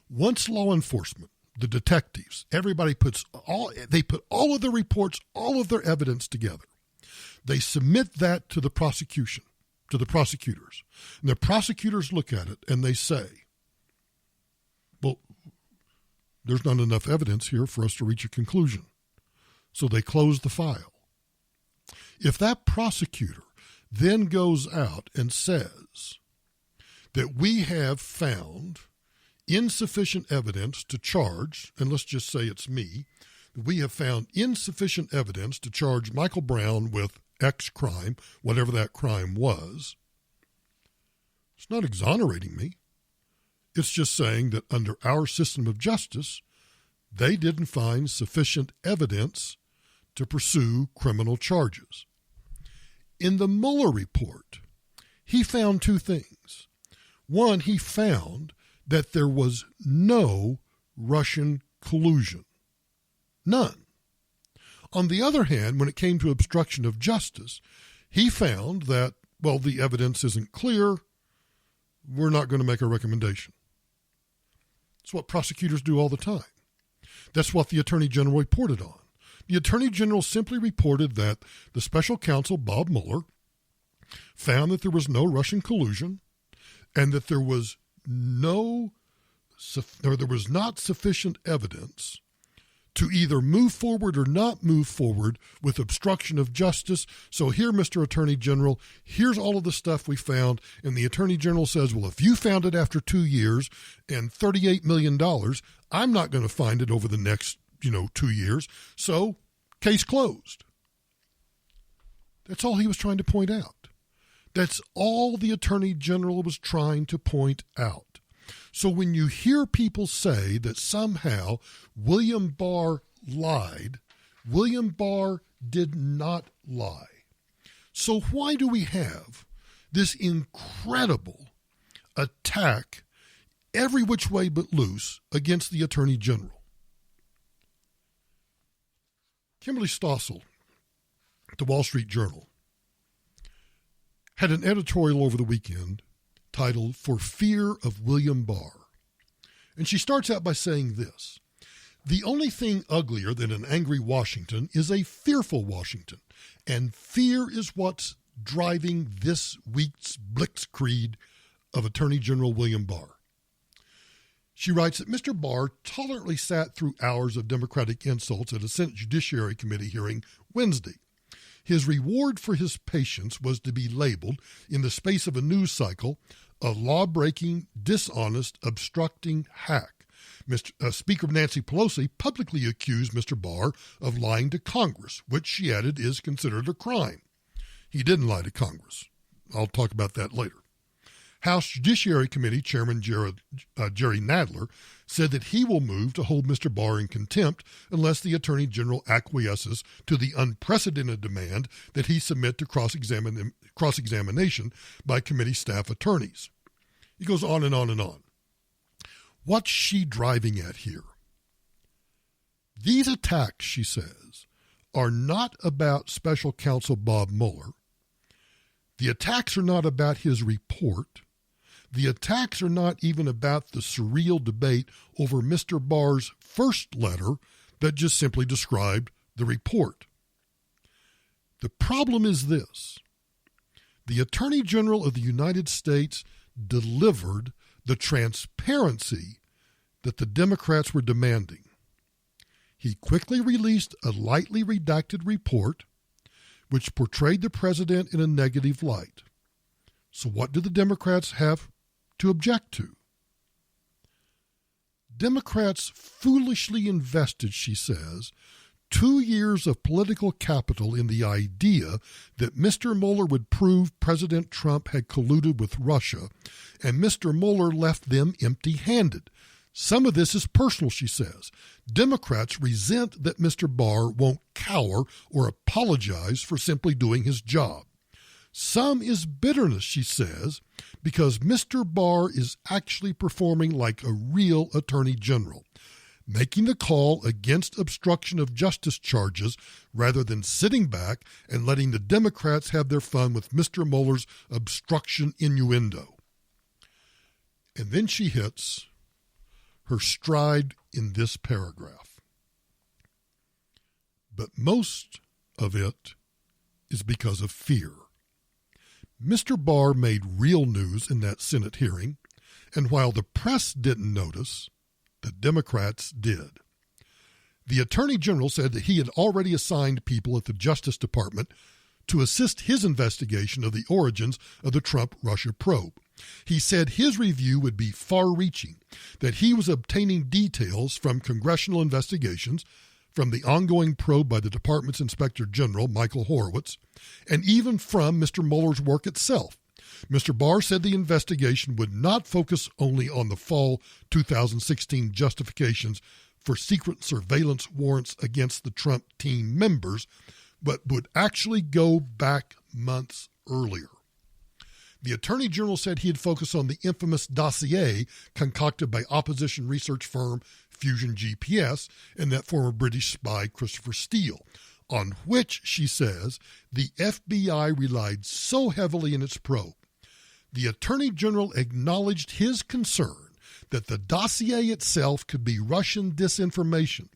once law enforcement, the detectives, everybody put all of the reports, all of their evidence together. They submit that to the prosecution, to the prosecutors. And the prosecutors look at it and they say, there's not enough evidence here for us to reach a conclusion. So they closed the file. If that prosecutor then goes out and says that we have found insufficient evidence to charge, and let's just say it's me, we have found insufficient evidence to charge Michael Brown with X crime, whatever that crime was, it's not exonerating me. It's just saying that under our system of justice, they didn't find sufficient evidence to pursue criminal charges. In the Mueller report, he found two things. One, he found that there was no Russian collusion. None. On the other hand, when it came to obstruction of justice, he found that, well, the evidence isn't clear. We're not going to make a recommendation. It's what prosecutors do all the time. That's what the Attorney General reported on. The Attorney General simply reported that the special counsel, Bob Mueller, found that there was no Russian collusion and that there was not sufficient evidence to either move forward or not move forward with obstruction of justice. So here, Mr. Attorney General, here's all of the stuff we found. And the Attorney General says, well, if you found it after 2 years and $38 million, I'm not going to find it over the next, 2 years. So case closed. That's all he was trying to point out. That's all the Attorney General was trying to point out. So when you hear people say that somehow William Barr lied, William Barr did not lie. So why do we have this incredible attack every which way but loose against the Attorney General? Kimberly Stossel at the Wall Street Journal had an editorial over the weekend titled "For Fear of William Barr." And she starts out by saying this: the only thing uglier than an angry Washington is a fearful Washington, and fear is what's driving this week's blitzkrieg of Attorney General William Barr. She writes that Mr. Barr tolerantly sat through hours of Democratic insults at a Senate Judiciary Committee hearing Wednesday. His reward for his patience was to be labeled, in the space of a news cycle, a law-breaking, dishonest, obstructing hack. Speaker Nancy Pelosi publicly accused Mr. Barr of lying to Congress, which she added is considered a crime. He didn't lie to Congress. I'll talk about that later. House Judiciary Committee Chairman Jerry Nadler said that he will move to hold Mr. Barr in contempt unless the Attorney General acquiesces to the unprecedented demand that he submit to cross-examination by committee staff attorneys. He goes on and on and on. What's she driving at here? These attacks, she says, are not about Special Counsel Bob Mueller. The attacks are not about his report. The attacks are not even about the surreal debate over Mr. Barr's first letter that just simply described the report. The problem is this: the Attorney General of the United States delivered the transparency that the Democrats were demanding. He quickly released a lightly redacted report which portrayed the president in a negative light. So what do the Democrats have to object to? Democrats foolishly invested, she says, 2 years of political capital in the idea that Mr. Mueller would prove President Trump had colluded with Russia, and Mr. Mueller left them empty-handed. Some of this is personal, she says. Democrats resent that Mr. Barr won't cower or apologize for simply doing his job. Some is bitterness, she says, because Mr. Barr is actually performing like a real attorney general, making the call against obstruction of justice charges rather than sitting back and letting the Democrats have their fun with Mr. Mueller's obstruction innuendo. And then she hits her stride in this paragraph. But most of it is because of fear. Mr. Barr made real news in that Senate hearing, and while the press didn't notice, the Democrats did. The Attorney General said that he had already assigned people at the Justice Department to assist his investigation of the origins of the Trump-Russia probe. He said his review would be far-reaching, that he was obtaining details from congressional investigations, from the ongoing probe by the department's Inspector General, Michael Horowitz, and even from Mr. Mueller's work itself. Mr. Barr said the investigation would not focus only on the fall 2016 justifications for secret surveillance warrants against the Trump team members, but would actually go back months earlier. The Attorney General said he'd focus on the infamous dossier concocted by opposition research firm Fusion GPS and that former British spy Christopher Steele, on which, she says, the FBI relied so heavily in its probe. The Attorney General acknowledged his concern that the dossier itself could be Russian disinformation,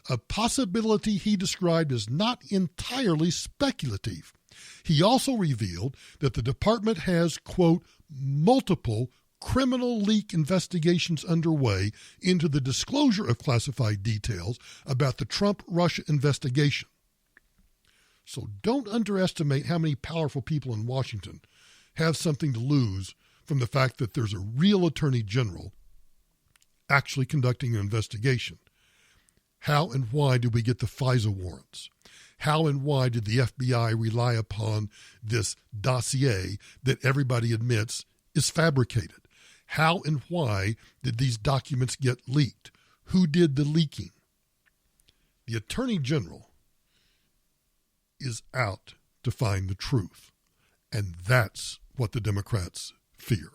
a possibility he described as not entirely speculative. He also revealed that the department has, quote, multiple criminal leak investigations underway into the disclosure of classified details about the Trump-Russia investigation. So don't underestimate how many powerful people in Washington have something to lose from the fact that there's a real attorney general actually conducting an investigation. How and why did we get the FISA warrants? How and why did the FBI rely upon this dossier that everybody admits is fabricated? How and why did these documents get leaked? Who did the leaking? The Attorney General is out to find the truth, and that's what the Democrats fear.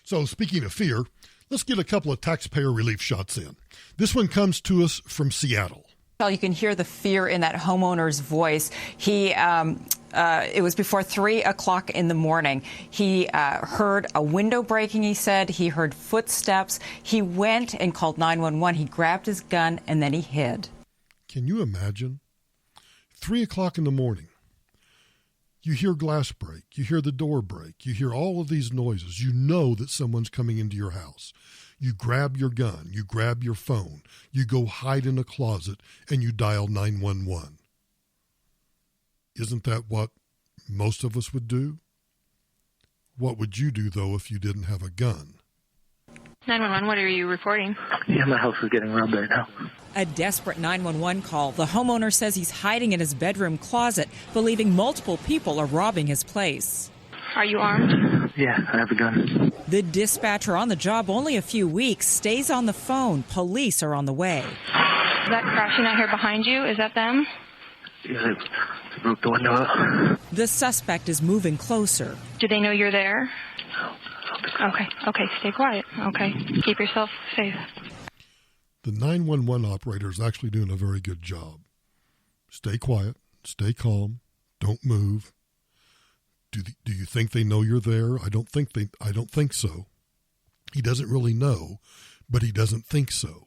So speaking of fear, let's get a couple of taxpayer relief shots in. This one comes to us from Seattle. You can hear the fear in that homeowner's voice. It was before 3 o'clock in the morning. He heard a window breaking, he said. He heard footsteps. He went and called 911. He grabbed his gun, and then he hid. Can you imagine? 3 o'clock in the morning. You hear glass break. You hear the door break. You hear all of these noises. You know that someone's coming into your house. You grab your gun. You grab your phone. You go hide in a closet, and you dial 911. Isn't that what most of us would do? What would you do, though, if you didn't have a gun? 911, what are you reporting? Yeah, my house is getting robbed right now. A desperate 911 call. The homeowner says he's hiding in his bedroom closet, believing multiple people are robbing his place. Are you armed? Yeah, I have a gun. The dispatcher, on the job only a few weeks, stays on the phone. Police are on the way. That crashing out here behind you, is that them? Yeah, they broke the window out. The suspect is moving closer. Do they know you're there? Okay, stay quiet. Okay, keep yourself safe. The 911 operator is actually doing a very good job. Stay quiet, stay calm, don't move. Do you think they know you're there? I don't think so. He doesn't really know, but he doesn't think so.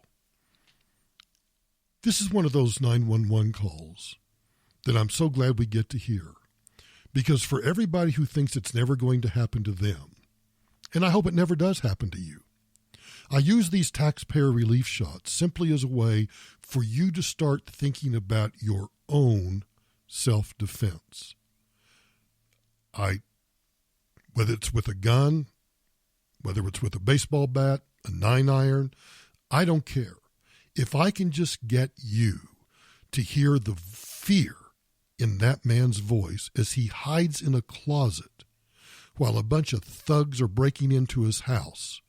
This is one of those 911 calls that I'm so glad we get to hear, because for everybody who thinks it's never going to happen to them, and I hope it never does happen to you, I use these taxpayer relief shots simply as a way for you to start thinking about your own self-defense. Whether it's with a gun, whether it's with a baseball bat, a 9-iron, I don't care. If I can just get you to hear the fear in that man's voice as he hides in a closet while a bunch of thugs are breaking into his house,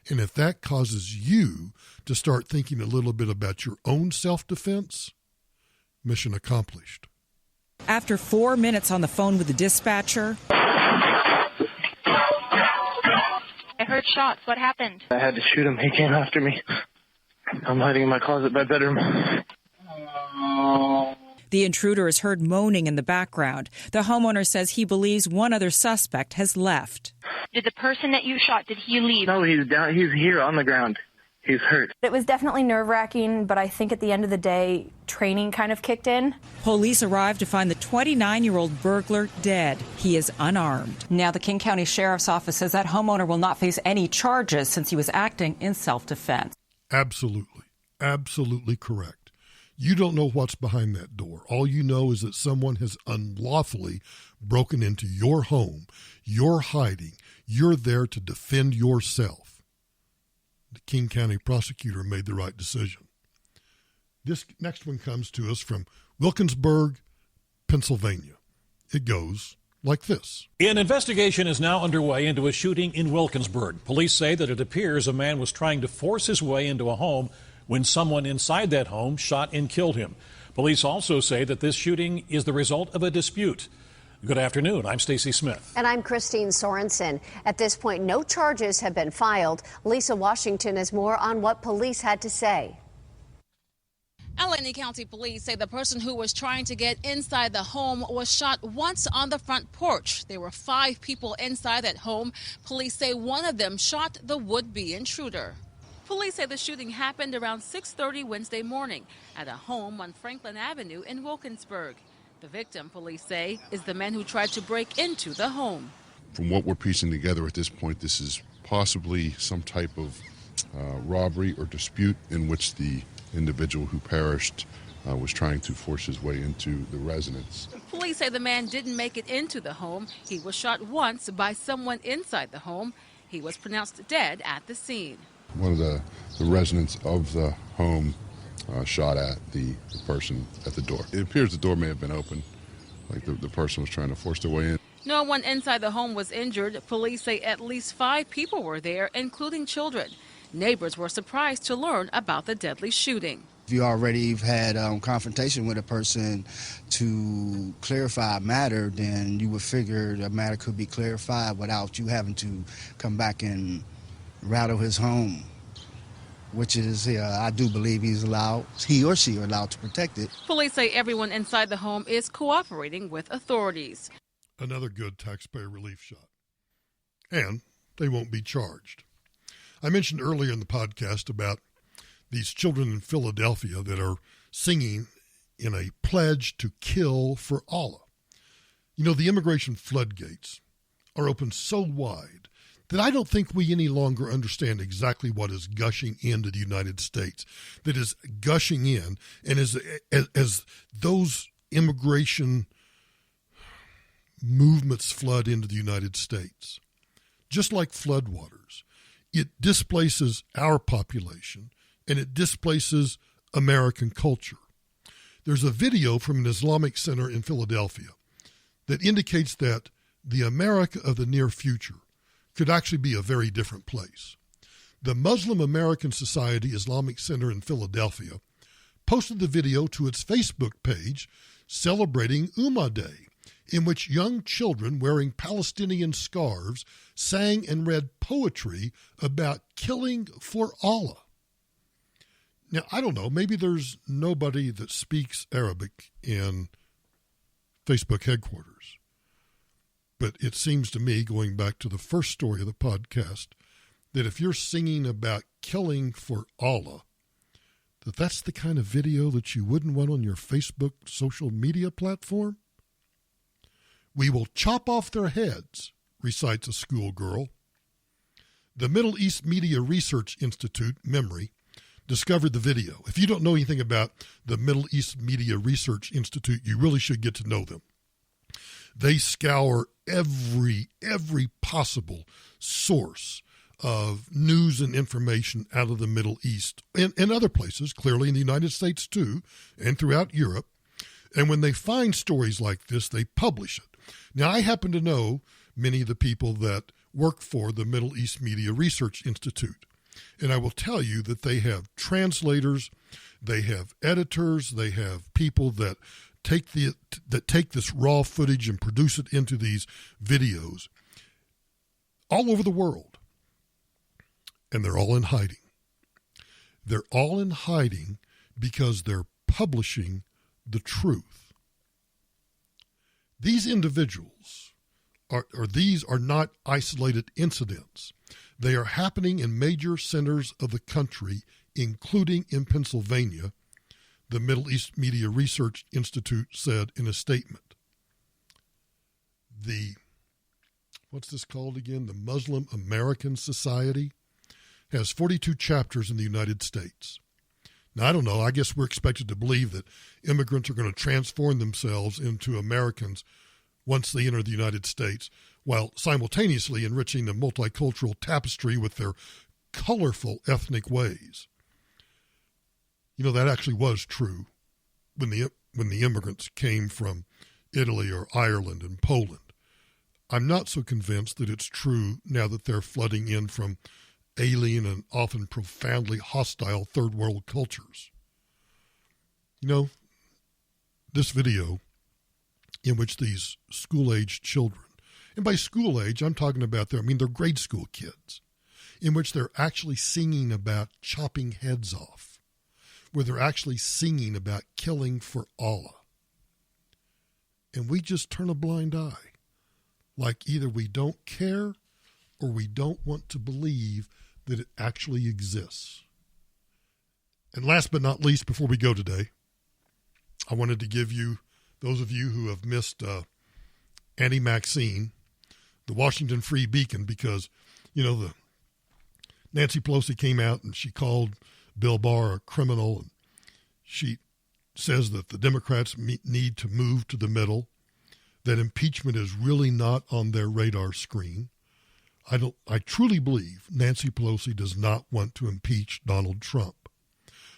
and if that causes you to start thinking a little bit about your own self-defense, mission accomplished. After 4 minutes on the phone with the dispatcher, I heard shots. What happened? I had to shoot him. He came after me. I'm hiding in my closet by bedroom. the intruder is heard moaning in the background. The homeowner says he believes one other suspect has left. Did the person that you shot, did he leave? No, he's down. He's here on the ground. He's hurt. It was definitely nerve-wracking, but I think at the end of the day, training kind of kicked in. Police arrived to find the 29-year-old burglar dead. He is unarmed. Now the King County Sheriff's Office says that homeowner will not face any charges since he was acting in self-defense. Absolutely. Absolutely correct. You don't know what's behind that door. All you know is that someone has unlawfully broken into your home. You're hiding. You're there to defend yourself. The King County prosecutor made the right decision. This next one comes to us from Wilkinsburg, Pennsylvania. It goes like this. An investigation is now underway into a shooting in Wilkinsburg. Police say that it appears a man was trying to force his way into a home when someone inside that home shot and killed him. Police also say that this shooting is the result of a dispute. Good afternoon. I'm Stacey Smith. And I'm Christine Sorensen. At this point, no charges have been filed. Lisa Washington has more on what police had to say. Allegheny County Police say the person who was trying to get inside the home was shot once on the front porch. There were 5 people inside that home. Police say one of them shot the would-be intruder. Police say the shooting happened around 6:30 Wednesday morning at a home on Franklin Avenue in Wilkinsburg. The victim, police say, is the man who tried to break into the home. From what we're piecing together at this point, this is possibly some type of robbery or dispute in which the individual who perished was trying to force his way into the residence. Police say the man didn't make it into the home. He was shot once by someone inside the home. He was pronounced dead at the scene. One of the residents of the home shot at the person at the door. It appears the door may have been open, like the person was trying to force their way in. No one inside the home was injured. Police say at least 5 people were there, including children. Neighbors were surprised to learn about the deadly shooting. If you already have had confrontation with a person to clarify a matter, then you would figure the matter could be clarified without you having to come back and rattle his home, which is, I do believe he or she are allowed to protect it. Police say everyone inside the home is cooperating with authorities. Another good taxpayer relief shot. And they won't be charged. I mentioned earlier in the podcast about these children in Philadelphia that are singing in a pledge to kill for Allah. You know, the immigration floodgates are open so wide that I don't think we any longer understand exactly what is gushing into the United States, that is gushing in, and as those immigration movements flood into the United States, just like floodwaters, it displaces our population and it displaces American culture. There's a video from an Islamic center in Philadelphia that indicates that the America of the near future could actually be a very different place. The Muslim American Society Islamic Center in Philadelphia posted the video to its Facebook page celebrating Ummah Day, in which young children wearing Palestinian scarves sang and read poetry about killing for Allah. Now, I don't know, maybe there's nobody that speaks Arabic in Facebook headquarters. But it seems to me, going back to the first story of the podcast, that if you're singing about killing for Allah, that's the kind of video that you wouldn't want on your Facebook social media platform. We will chop off their heads, recites a schoolgirl. The Middle East Media Research Institute, MEMRI, discovered the video. If you don't know anything about the Middle East Media Research Institute, you really should get to know them. They scour every possible source of news and information out of the Middle East and other places, clearly in the United States too, and throughout Europe. And when they find stories like this, they publish it. Now, I happen to know many of the people that work for the Middle East Media Research Institute. And I will tell you that they have translators, they have editors, they have people that take this raw footage and produce it into these videos all over the world. And they're all in hiding. They're all in hiding because they're publishing the truth. These individuals these are not isolated incidents. They are happening in major centers of the country, including in Pennsylvania, the Middle East Media Research Institute said in a statement. What's this called again? The Muslim American Society has 42 chapters in the United States. Now, I don't know. I guess we're expected to believe that immigrants are going to transform themselves into Americans once they enter the United States, while simultaneously enriching the multicultural tapestry with their colorful ethnic ways. You know, that actually was true when the immigrants came from Italy or Ireland and Poland. I'm not so convinced that it's true now that they're flooding in from alien and often profoundly hostile third world cultures. You know, this video in which these school-aged children, and by school age, I'm talking about they're grade school kids, in which they're actually singing about chopping heads off, where they're actually singing about killing for Allah. And we just turn a blind eye, like either we don't care or we don't want to believe that it actually exists. And last but not least, before we go today, I wanted to give you, those of you who have missed Annie Maxine, the Washington Free Beacon, because, you know, the Nancy Pelosi came out and she called Bill Barr a criminal. And she says that the Democrats need to move to the middle, that impeachment is really not on their radar screen. I truly believe Nancy Pelosi does not want to impeach Donald Trump.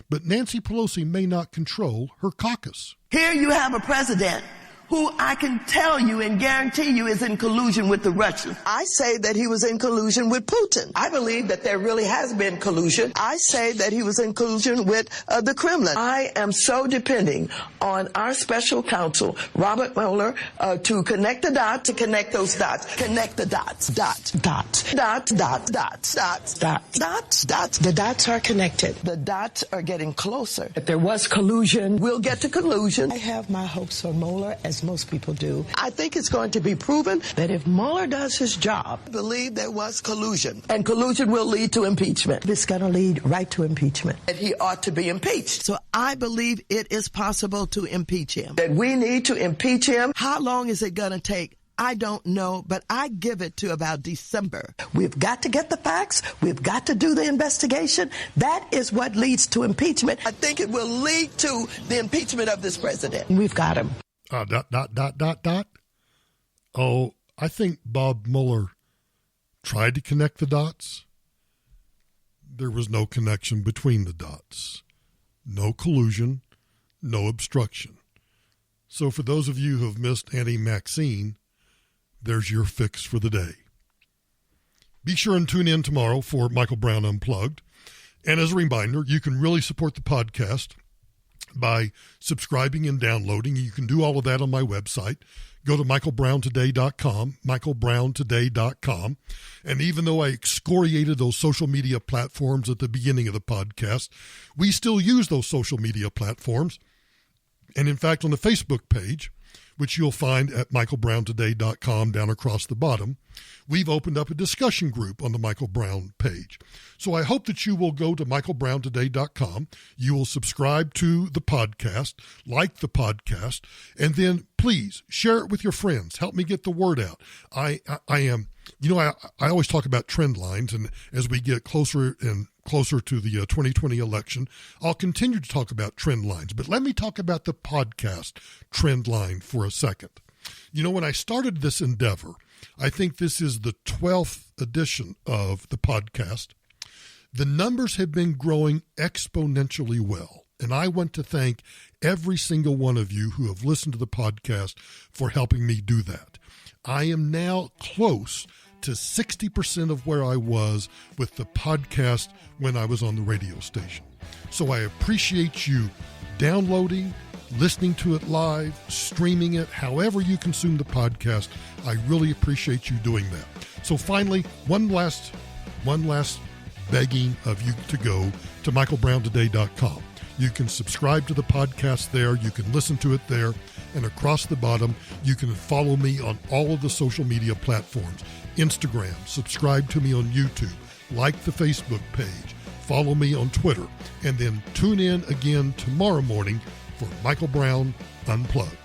But Nancy Pelosi may not control her caucus. Here you have a president who I can tell you and guarantee you is in collusion with the Russians. I say that he was in collusion with Putin. I believe that there really has been collusion. I say that he was in collusion with the Kremlin. I am so depending on our special counsel, Robert Mueller, to connect the dots, to connect those dots. Connect the dots. Dots. Dots. Dots. Dots. Dots. Dots. Dots. Dots. Dots. The dots are connected. The dots are getting closer. If there was collusion, we'll get to collusion. I have my hopes on Mueller, as most people do. I think it's going to be proven that if Mueller does his job, I believe there was collusion, and collusion will lead to impeachment. It's going to lead right to impeachment. And he ought to be impeached. So I believe it is possible to impeach him. That we need to impeach him. How long is it going to take? I don't know, but I give it to about December. We've got to get the facts. We've got to do the investigation. That is what leads to impeachment. I think it will lead to the impeachment of this president. We've got him. ... Oh, I think Bob Mueller tried to connect the dots. There was no connection between the dots. No collusion, no obstruction. So for those of you who have missed Annie Maxine, there's your fix for the day. Be sure and tune in tomorrow for Michael Brown Unplugged. And as a reminder, you can really support the podcast by subscribing and downloading. You can do all of that on my website. Go to michaelbrowntoday.com, michaelbrowntoday.com. And even though I excoriated those social media platforms at the beginning of the podcast, we still use those social media platforms. And in fact, on the Facebook page, which you'll find at michaelbrowntoday.com down across the bottom, we've opened up a discussion group on the Michael Brown page. So I hope that you will go to michaelbrowntoday.com. You will subscribe to the podcast, like the podcast, and then please share it with your friends. Help me get the word out. I always talk about trend lines, and as we get closer and closer to the 2020 election, I'll continue to talk about trend lines. But let me talk about the podcast trend line for a second. You know, when I started this endeavor, I think this is the 12th edition of the podcast. The numbers have been growing exponentially well. And I want to thank every single one of you who have listened to the podcast for helping me do that. I am now close to 60% of where I was with the podcast when I was on the radio station. So I appreciate you downloading, listening to it live, streaming it, however you consume the podcast. I really appreciate you doing that. So finally, one last begging of you to go to michaelbrowntoday.com. You can subscribe to the podcast there. You can listen to it there. And across the bottom, you can follow me on all of the social media platforms. Instagram, subscribe to me on YouTube, like the Facebook page, follow me on Twitter, and then tune in again tomorrow morning for Michael Brown Unplugged.